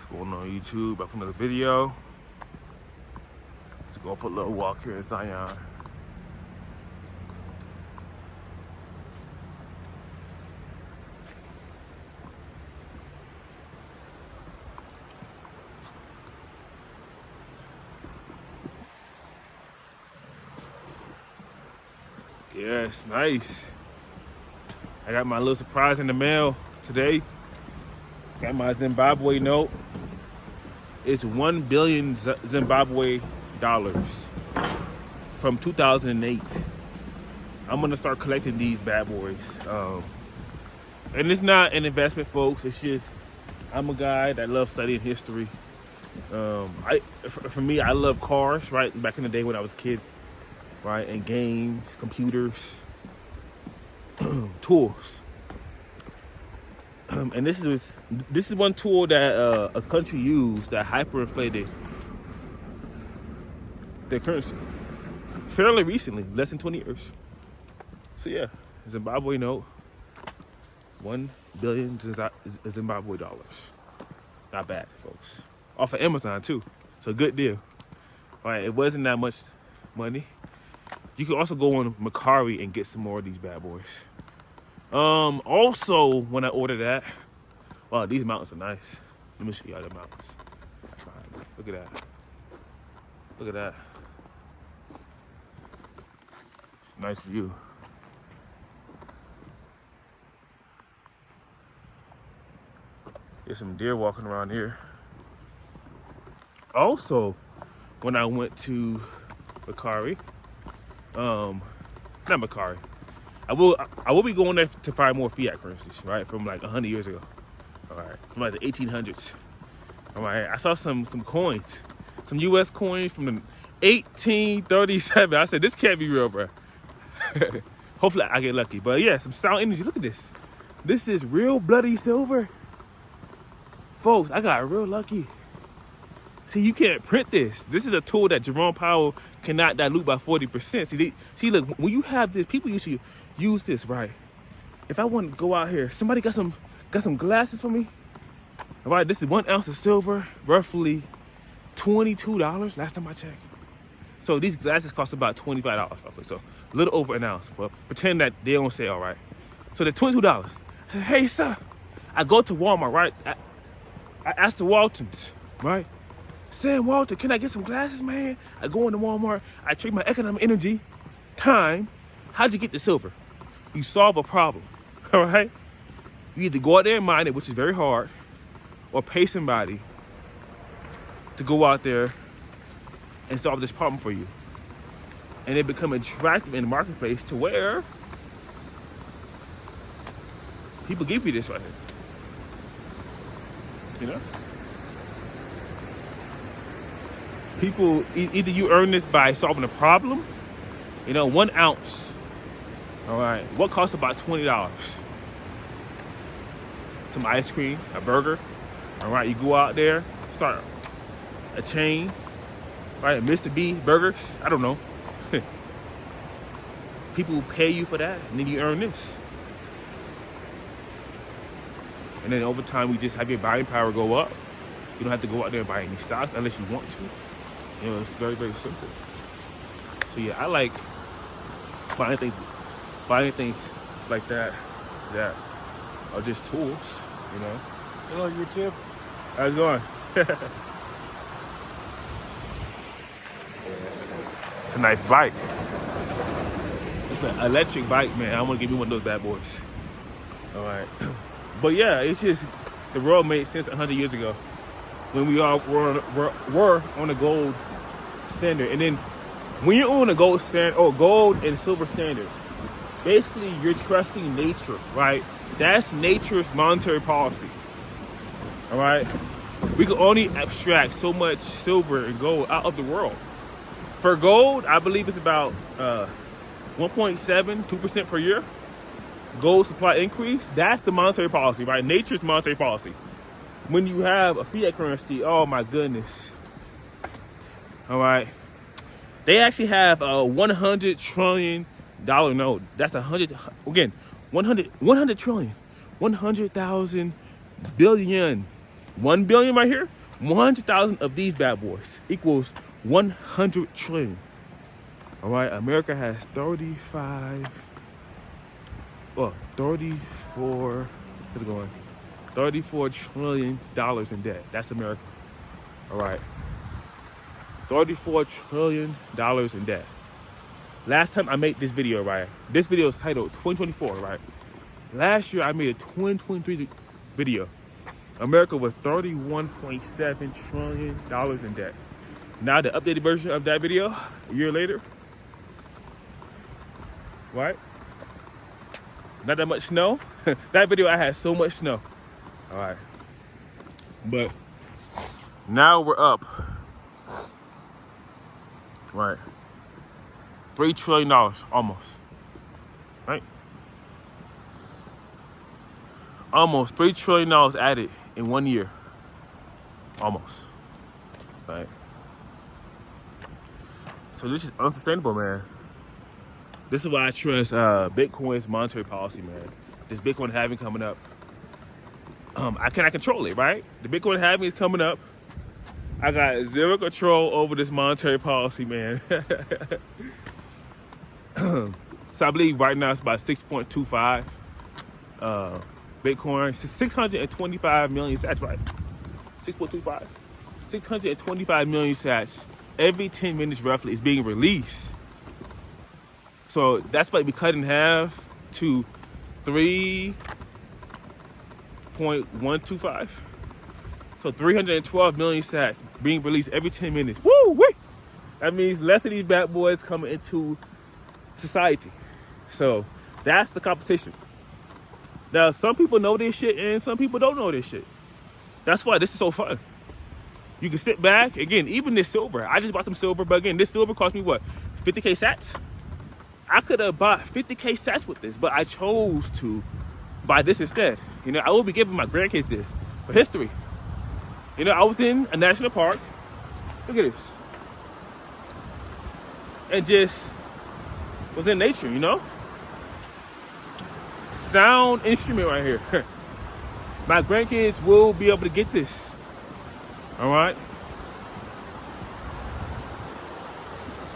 What's going on YouTube? Back with another video. Just going for a little walk here in Zion. Yeah, it's nice. I got my little surprise in the mail today. Got my Zimbabwe note. It's 1 billion Zimbabwe dollars from 2008. I'm gonna start collecting these bad boys. And it's not an investment, folks. It's just I'm a guy that loves studying history. For me, I love cars. Right, back in the day when I was a kid, right, and games, computers, tools. And this is one tool that a country used that hyperinflated their currency fairly recently, less than 20 years. So yeah, Zimbabwe note, 1 billion Zimbabwe dollars. Not bad, folks. Off of Amazon too, so good deal. All right, it wasn't that much money. You can also go on Mercari and get some more of these bad boys. Also, when I ordered that, wow, these mountains are nice. Let me show you all the mountains. Look at that. Look at that. It's a nice view. There's some deer walking around here. Also, when I went to Mercari, not Mercari, I will be going there to find more fiat currencies, right, from like 100 years ago, all right, from like the 1800s. All right, I saw some coins, some U.S. coins from the 1837. I said, this can't be real, bro. Hopefully I get lucky, but yeah, some sound energy. Look at this. This is real bloody silver, folks. I got real lucky. See, you can't print this. This is a tool that Jerome Powell cannot dilute by 40%. See, look, when you have this, people used to use this, right? If I want to go out here, somebody got some glasses for me. All right, this is 1 ounce of silver, roughly $22 last time I checked. So these glasses cost about $25 roughly, so a little over an ounce. But pretend that they don't say all right. So they're $22. I said, hey, sir. I go to Walmart, right? I asked the Waltons, right? Sam Walter, can I get some glasses, man? I go into Walmart, I trade my economic energy, time. How'd you get the silver? You solve a problem, all right? You either go out there and mine it, which is very hard, or pay somebody to go out there and solve this problem for you. And it become attractive in the marketplace to where people give you this right here, you know? People, either you earn this by solving a problem, you know, 1 ounce, all right, what costs about $20? Some ice cream, a burger, all right, you go out there, start a chain, right, Mr. B Burgers, I don't know. People will pay you for that, and then you earn this. And then over time, we just have your buying power go up. You don't have to go out there and buy any stocks unless you want to. You know, it's very, very simple. So yeah, I like buying things like that are just tools, you know. Hello, YouTube. How's it going? It's a nice bike. It's an electric bike, man. I want to give me one of those bad boys. All right. But yeah, it's just the world made sense 100 years ago when we all were on a gold standard. And then when you're on a gold standard or gold and silver standard, basically you're trusting nature, right? That's nature's monetary policy. All right, we can only extract so much silver and gold out of the world. For gold, I believe it's about 2% per year. Gold supply increase, that's the monetary policy, right? Nature's monetary policy. When you have a fiat currency, oh my goodness. All right, they actually have a $100 trillion note. That's 100 trillion, 100,000 billion 1 billion right here, 100,000 of these bad boys equals 100 trillion. All right, America has 34, what's it going? $34 trillion in debt. That's America. All right. $34 trillion in debt. Last time I made this video, right? This video is titled 2024, right? Last year I made a 2023 video. America was $31.7 trillion in debt. Now the updated version of that video, a year later, right? Not that much snow. That video I had so much snow. All right. But now we're up, right? $3 trillion almost, right? Almost $3 trillion added in 1 year, almost, right? So this is unsustainable, man. This is why I trust Bitcoin's monetary policy, man. This Bitcoin halving coming up. I cannot control it, right? The Bitcoin halving is coming up. I got zero control over this monetary policy, man. So I believe right now it's about 6.25 Bitcoin, 625 million sats, right? 6.25, 625 million sats every 10 minutes roughly is being released. So that's about to be cut in half to 3.125. So 312 million sats being released every 10 minutes. Woo wee! That means less of these bad boys coming into society. So that's the competition. Now, some people know this shit and some people don't know this shit. That's why this is so fun. You can sit back, again, even this silver. I just bought some silver, but again, this silver cost me what? 50K sats? I could have bought 50K sats with this, but I chose to buy this instead. You know, I will be giving my grandkids this for history. You know, I was in a national park. Look at this. And just was in nature, you know? Sound instrument right here. My grandkids will be able to get this. All right?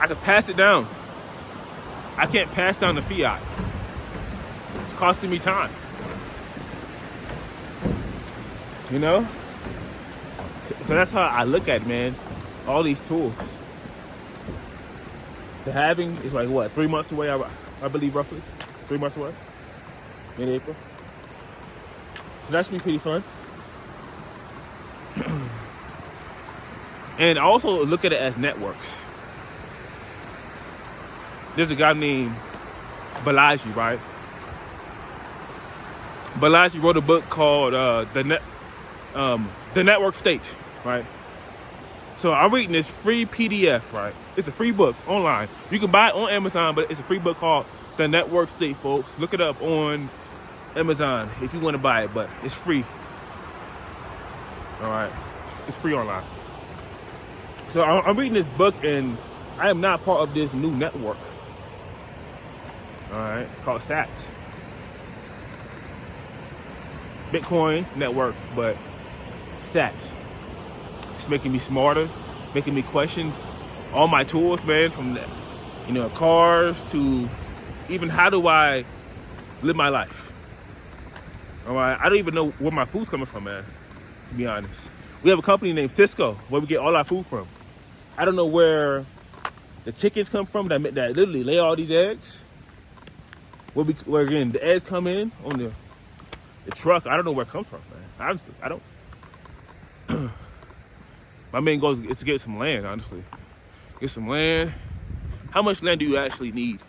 I can pass it down. I can't pass down the fiat. It's costing me time. You know? So that's how I look at it, man. All these tools. The halving is like what, 3 months away, I believe, roughly 3 months away, mid-April. So that should be pretty fun. And also look at it as networks. There's a guy named Balaji, right? Balaji wrote a book called The Network State, right? So I'm reading this free PDF, right? It's a free book online. You can buy it on Amazon, but it's a free book called The Network State, folks. Look it up on Amazon if you want to buy it, but it's free. All right, it's free online. So I'm reading this book, and I am not part of this new network. All right, called SATS. Bitcoin network, but SATS. It's making me smarter, making me question all my tools, man, from the, cars to even how do I live my life. All right, I don't even know where my food's coming from, man, to be honest. We have a company named Cisco where we get all our food from. I don't know where the chickens come from that literally lay all these eggs. Where again, the eggs come in on the truck. I don't know where it comes from, man. Honestly, I don't. My main goal is to get some land, honestly. Get some land. How much land do you actually need?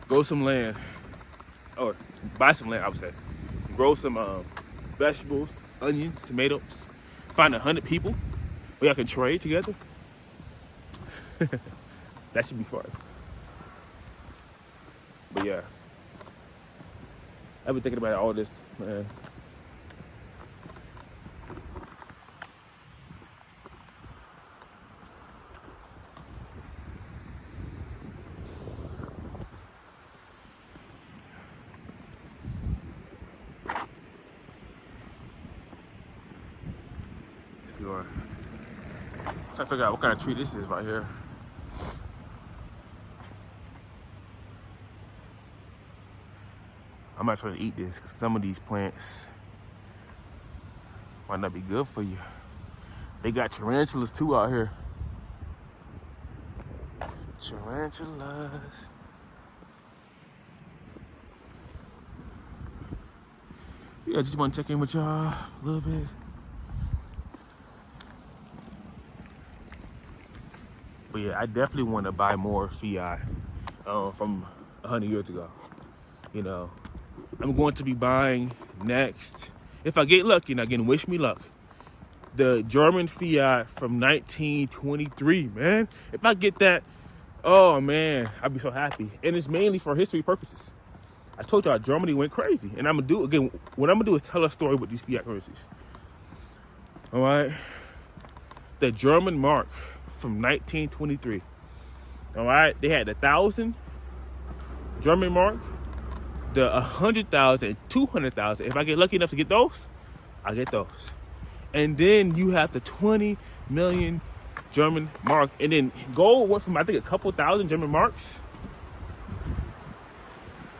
Grow some land. Or buy some land, I would say. Grow some vegetables, onions, tomatoes. Find 100 people where y'all can trade together. That should be fun. But yeah. I've been thinking about all this, man. sure. I'm trying to figure out what kind of tree this is right here. I'm not trying to eat this because some of these plants might not be good for you. They got tarantulas too out here. Tarantulas. Yeah, I just want to check in with y'all a little bit. But yeah, I definitely want to buy more Fiat from 100 years ago. You know, I'm going to be buying next, if I get lucky, and again, wish me luck, the German Fiat from 1923, man. If I get that, oh man, I'd be so happy. And it's mainly for history purposes. I told y'all Germany went crazy. And I'm gonna do, again, what I'm gonna do is tell a story with these fiat currencies. All right? The German mark from 1923. All right? They had the 1,000 German mark, the 100,000, 200,000. If I get lucky enough to get those, I get those. And then you have the 20 million German mark. And then gold went from, I think, a couple thousand German marks.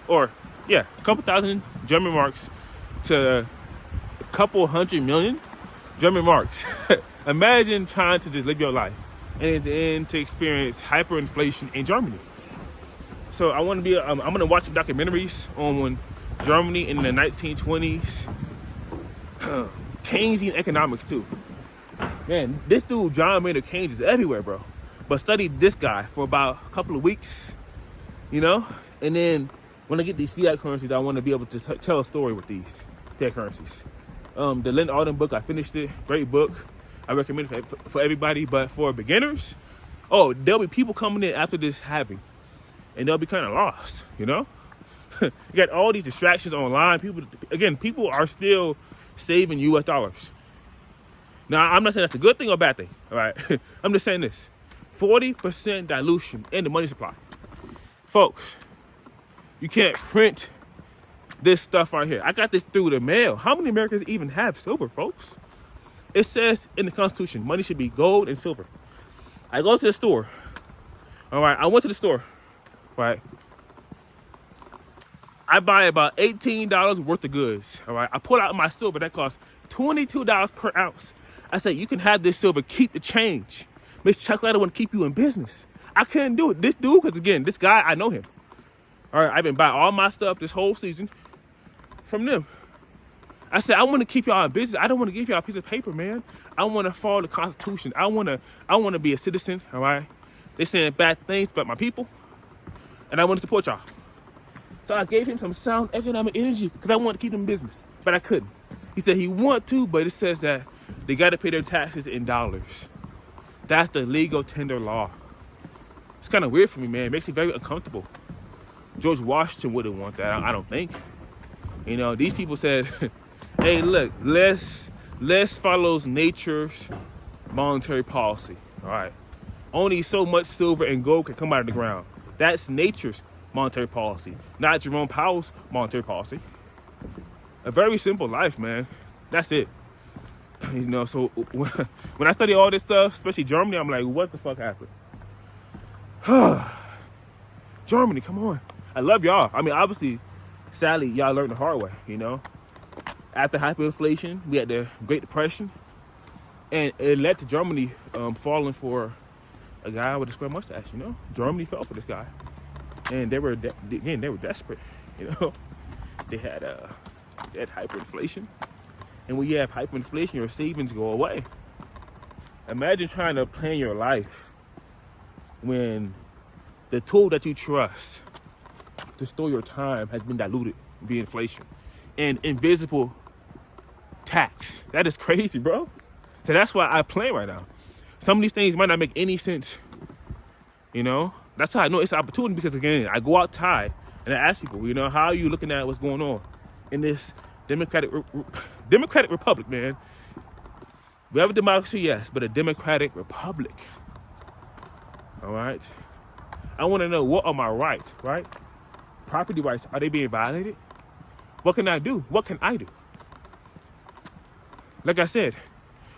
Or, yeah, a couple thousand German marks to a couple 100 million German marks. Imagine trying to just live your life and then to experience hyperinflation in Germany. So I want to be, I'm going to watch some documentaries on Germany in the 1920s. Keynesian economics too. Man, this dude, John Maynard Keynes, is everywhere, bro. But study this guy for about a couple of weeks, you know? And then when I get these fiat currencies, I want to be able to tell a story with these fiat currencies. The Lynn Alden book, I finished it. Great book. I recommend it for everybody. But for beginners, oh, there'll be people coming in after this halving. And they'll be kind of lost, you know? You got all these distractions online. People are still saving US dollars. Now, I'm not saying that's a good thing or a bad thing, all right? I'm just saying this. 40% dilution in the money supply. Folks, you can't print this stuff right here. I got this through the mail. How many Americans even have silver, folks? It says in the Constitution, money should be gold and silver. I go to the store. All right, I went to the store, right? I buy about $18 worth of goods, all right? I pull out my silver that costs $22 per ounce. I say, you can have this silver, keep the change. Miss Chocolate want to keep you in business. I couldn't do it. This dude, because again, this guy, I know him. All right, I've been buying all my stuff this whole season from them. I said, I want to keep y'all in business. I don't want to give y'all a piece of paper, man. I want to follow the Constitution. I want to be a citizen, all right? They're saying bad things about my people, and I want to support y'all. So I gave him some sound economic energy because I wanted to keep him in business, but I couldn't. He said he want to, but it says that they got to pay their taxes in dollars. That's the legal tender law. It's kind of weird for me, man. It makes me very uncomfortable. George Washington wouldn't want that, I don't think. You know, these people said, hey, look, let's follow nature's monetary policy, all right? Only so much silver and gold can come out of the ground. That's nature's monetary policy, not Jerome Powell's monetary policy. A very simple life, man. That's it. You know, so when I study all this stuff, especially Germany, I'm like, what the fuck happened? Germany, come on. I love y'all. I mean, obviously, sadly, y'all learned the hard way, you know? After hyperinflation, we had the Great Depression, and it led to Germany falling for a guy with a square mustache, you know? Germany fell for this guy. And they were desperate, you know? They had hyperinflation. And when you have hyperinflation, your savings go away. Imagine trying to plan your life when the tool that you trust to store your time has been diluted via inflation and invisible tax. That is crazy, bro. So that's why I plan right now. Some of these things might not make any sense, you know? That's how I know it's an opportunity because, again, I go outside and I ask people, you know, how are you looking at what's going on in this democratic republic, man? We have a democracy, yes, but a democratic republic, all right? I want to know, what are my rights, right? Property rights, are they being violated? What can I do? What can I do? Like I said,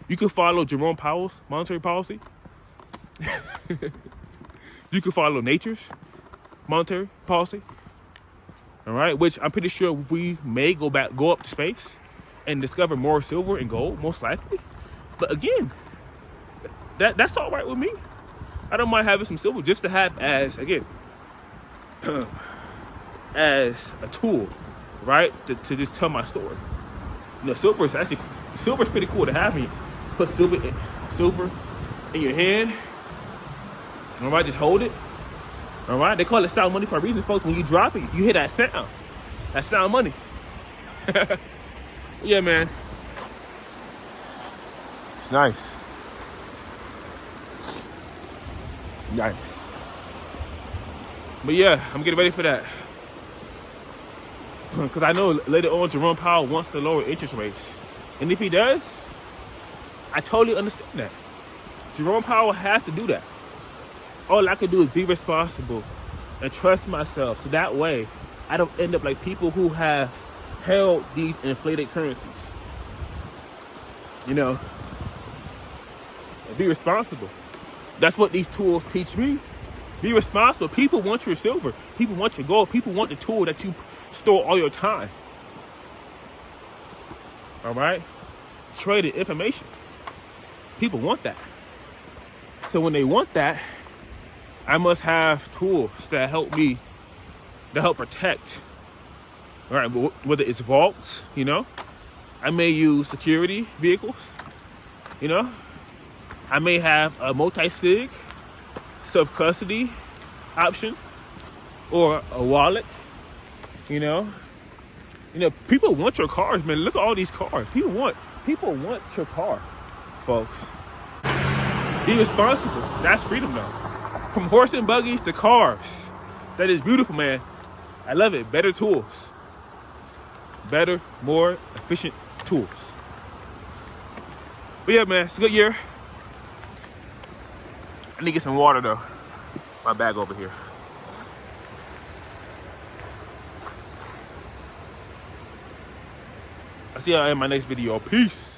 You can follow Jerome Powell's monetary policy. You can follow nature's monetary policy. All right, which I'm pretty sure we may go up to space and discover more silver and gold, most likely. But again, that's all right with me. I don't mind having some silver just to have as, again, as a tool, right? To just tell my story. You know, silver's pretty cool to have. You put silver in your hand. All right, just hold it. All right, they call it sound money for a reason, folks. When you drop it, you hear that sound. That sound money. Yeah, man. It's nice. Nice. But yeah, I'm getting ready for that. Because I know later on Jerome Powell wants to lower interest rates. And if he does, I totally understand that. Jerome Powell has to do that. All I can do is be responsible and trust myself. So that way, I don't end up like people who have held these inflated currencies. You know, and be responsible. That's what these tools teach me. Be responsible. People want your silver. People want your gold. People want the tool that you store all your time. All right? Traded information. People want that. So when they want that, I must have tools that help me, that help protect. All right, whether it's vaults, you know, I may use security vehicles, you know, I may have a multi-sig self-custody option or a wallet, you know. People want your cars, man. Look at all these cars. People want your car, folks. Be responsible. That's freedom, though. From horse and buggies to cars. That is beautiful, man. I love it. Better tools. Better, more efficient tools. But yeah, man, it's a good year. I need to get some water, though. My bag over here. I'll see y'all in my next video. Peace.